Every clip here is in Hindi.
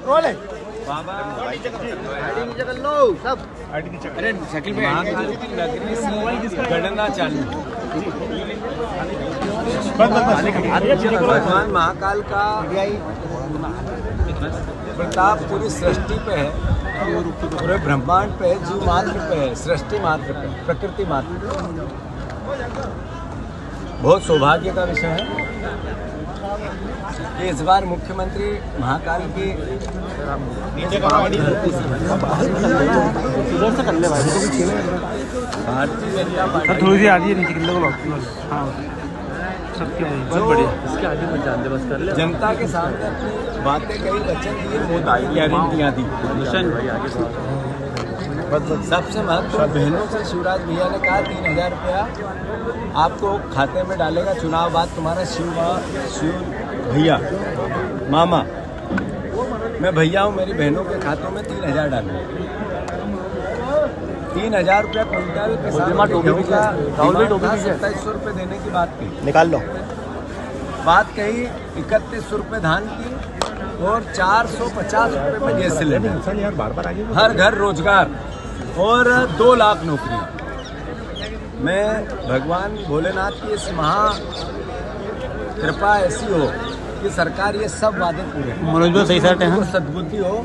अरे शकील भाई नगरी से गणना चालू। भगवान महाकाल का प्रताप पूरी सृष्टि पे है, पूरे ब्रह्मांड पे है, जीव मात्र पे है, सृष्टि मात्र पे, प्रकृति मात्र पे। बहुत सौभाग्य का विषय है कि इस बार मुख्यमंत्री महाकाल की भारतीय जनता पार्टी थोड़ी सी आगे नीचे किलो हाँ बहुत बढ़िया। इसके आगे मत जान दे, बस कर ले। जनता के सामने अपनी बातें कही, वचन दिए, मोदी की गारंटियाँ दी। सबसे महत्वपूर्ण बहनों से शिवराज भैया ने कहा 3000 रुपया आपको खाते में डालेगा चुनाव बाद तुम्हारा शिव भैया मामा। मैं भैया हूँ, मेरी बहनों के खातों में 3000 डालूंगा। 3000 रुपया क्विंटल किसानों का 2700 रुपये देने की बात कही। निकाल लो। बात कही 3100 रुपये धान की और 450 रुपये में गैस सिलेंडर, हर घर रोजगार और 2 लाख नौकरियां। मैं भगवान भोलेनाथ की इस महा कृपा ऐसी हो कि सरकार ये सब वादे पूरे करे, सद्बुद्धि हो,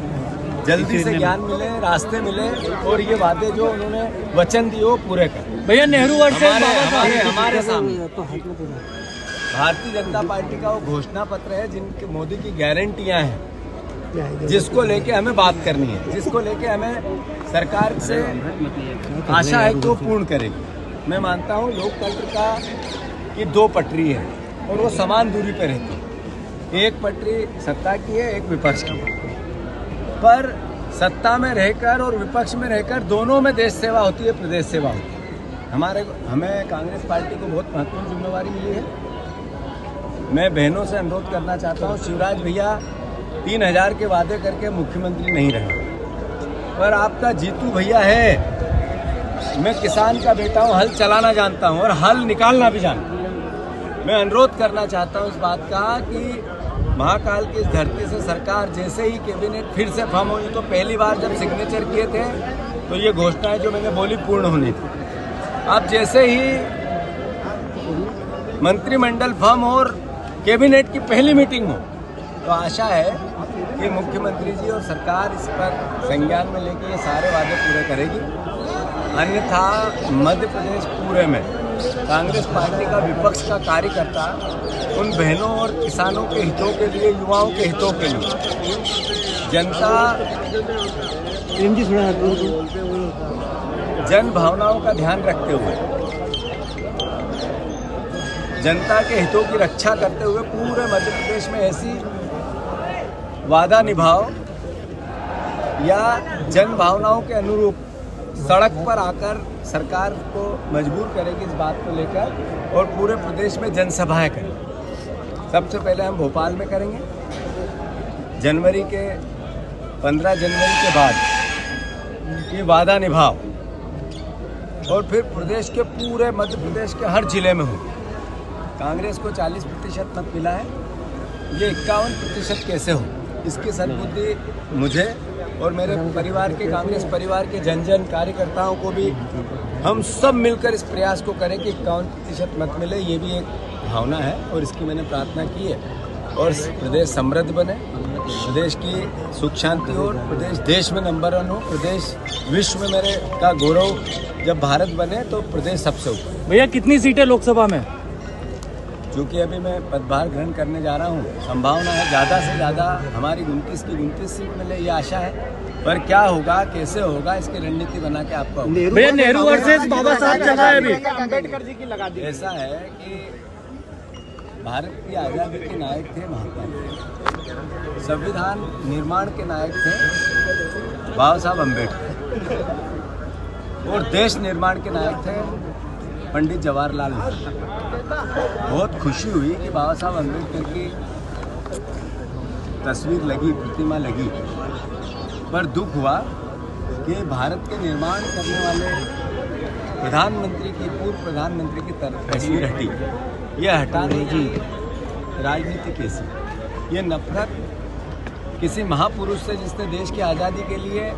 जल्दी से ज्ञान मिले, रास्ते मिले और ये वादे जो उन्होंने वचन दिए वो पूरे करें। भैया नेहरू हमारे सामने भारतीय जनता पार्टी का वो घोषणा पत्र है जिनके मोदी की गारंटियां हैं, जिसको लेके हमें बात करनी है, जिसको लेके हमें सरकार से आशा है कि वो पूर्ण करेगी। मैं मानता हूँ लोकतंत्र का की 2 पटरी है और वो समान दूरी पर रहती है। एक पटरी सत्ता की है, एक विपक्ष की है। पर सत्ता में रहकर और विपक्ष में रहकर दोनों में देश सेवा होती है, प्रदेश सेवा होती है। हमें कांग्रेस पार्टी को बहुत महत्वपूर्ण जिम्मेवारी मिली है। मैं बहनों से अनुरोध करना चाहता हूँ, शिवराज भैया 3000 के वादे करके मुख्यमंत्री नहीं रहे, पर आपका जीतू भैया है। मैं किसान का बेटा हूँ, हल चलाना जानता हूँ और हल निकालना भी जानता हूँ। मैं अनुरोध करना चाहता हूँ इस बात का कि महाकाल की इस धरती से सरकार जैसे ही कैबिनेट फिर से फॉर्म हुई, तो पहली बार जब सिग्नेचर किए थे तो ये घोषणाएं जो मैंने बोली पूर्ण होनी थी। अब जैसे ही मंत्रिमंडल फॉर्म और कैबिनेट की पहली मीटिंग हो तो आशा है कि मुख्यमंत्री जी और सरकार इस पर संज्ञान में लेके ये सारे वादे पूरे करेगी। अन्यथा मध्य प्रदेश पूरे में कांग्रेस पार्टी का विपक्ष का कार्यकर्ता उन बहनों और किसानों के हितों के लिए, युवाओं के हितों के लिए, जनता जन भावनाओं का ध्यान रखते हुए, जनता के हितों की रक्षा करते हुए पूरे मध्य प्रदेश में ऐसी वादा निभाओ या जन भावनाओं के अनुरूप सड़क पर आकर सरकार को मजबूर करेगी इस बात को लेकर और पूरे प्रदेश में जनसभाएं करें। सबसे पहले हम भोपाल में करेंगे, 15 जनवरी के बाद ये वादा निभाओ और फिर प्रदेश के पूरे मध्य प्रदेश के हर जिले में हो। कांग्रेस को 40% मत मिला है, ये 51% कैसे हो, इसकी सद्बुद्धि मुझे और मेरे परिवार के, कांग्रेस परिवार के जन जन कार्यकर्ताओं को भी, हम सब मिलकर इस प्रयास को करें कि 51% मत मिले। ये भी एक भावना है और इसकी मैंने प्रार्थना की है और प्रदेश समृद्ध बने, प्रदेश की सुख शांति हो, प्रदेश देश में नंबर 1 हो, प्रदेश विश्व में मेरे का गौरव, जब भारत बने तो प्रदेश सबसे ऊपर। भैया कितनी सीटें लोकसभा में? क्योंकि अभी मैं पदभार ग्रहण करने जा रहा हूँ, संभावना है ज़्यादा से ज़्यादा हमारी 29 की 29 सीट मिले, ये आशा है। पर क्या होगा, कैसे होगा, इसकी रणनीति बना के आपको। भैया नेहरू वर्सेस बाबा साहब चल रहा है अभी। अम्बेडकर जी की लगा दी। ऐसा है कि भारत की आज़ादी के नायक थे महात्मा गांधी, संविधान निर्माण के नायक थे बाबा साहब अम्बेडकर और देश निर्माण के नायक थे पंडित जवाहरलाल नेहरू। बहुत खुशी हुई कि बाबा साहब अम्बेडकर की तस्वीर लगी, प्रतिमा लगी, पर दुख हुआ कि भारत के निर्माण करने वाले प्रधानमंत्री की, पूर्व प्रधानमंत्री की तस्वीर हटी। यह हटाने की राजनीति कैसी, ये नफरत किसी महापुरुष से जिसने देश की आज़ादी के लिए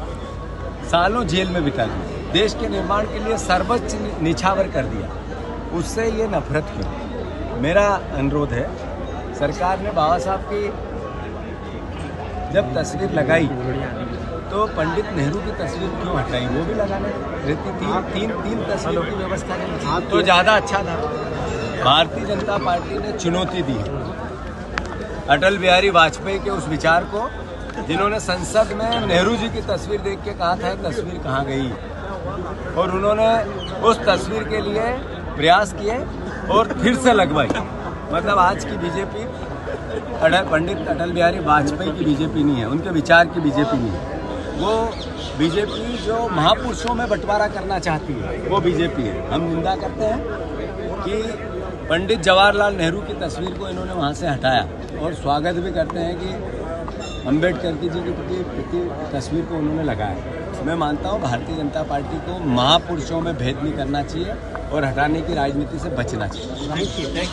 सालों जेल में बिता दी, देश के निर्माण के लिए सर्वोच्च निछावर कर दिया, उससे ये नफरत क्यों? मेरा अनुरोध है, सरकार ने बाबा साहब की जब तस्वीर लगाई तो पंडित नेहरू की तस्वीर क्यों हटाई? वो भी लगाने रहती थी। तीन तस्वीरों की व्यवस्था की तो ज़्यादा अच्छा था। भारतीय जनता पार्टी ने चुनौती दी अटल बिहारी वाजपेयी के उस विचार को, जिन्होंने संसद में नेहरू जी की तस्वीर देख के कहा था तस्वीर कहाँ गई, और उन्होंने उस तस्वीर के लिए प्रयास किए और फिर से लगवाई। मतलब आज की बीजेपी पंडित अटल बिहारी वाजपेयी की बीजेपी नहीं है, उनके विचार की बीजेपी नहीं है। वो बीजेपी जो महापुरुषों में बंटवारा करना चाहती है वो बीजेपी है। हम निंदा करते हैं कि पंडित जवाहरलाल नेहरू की तस्वीर को इन्होंने वहाँ से हटाया, और स्वागत भी करते हैं कि अम्बेडकर जी की तस्वीर को उन्होंने लगाया। मैं मानता हूँ भारतीय जनता पार्टी को महापुरुषों में भेद नहीं करना चाहिए और हटाने की राजनीति से बचना चाहिए।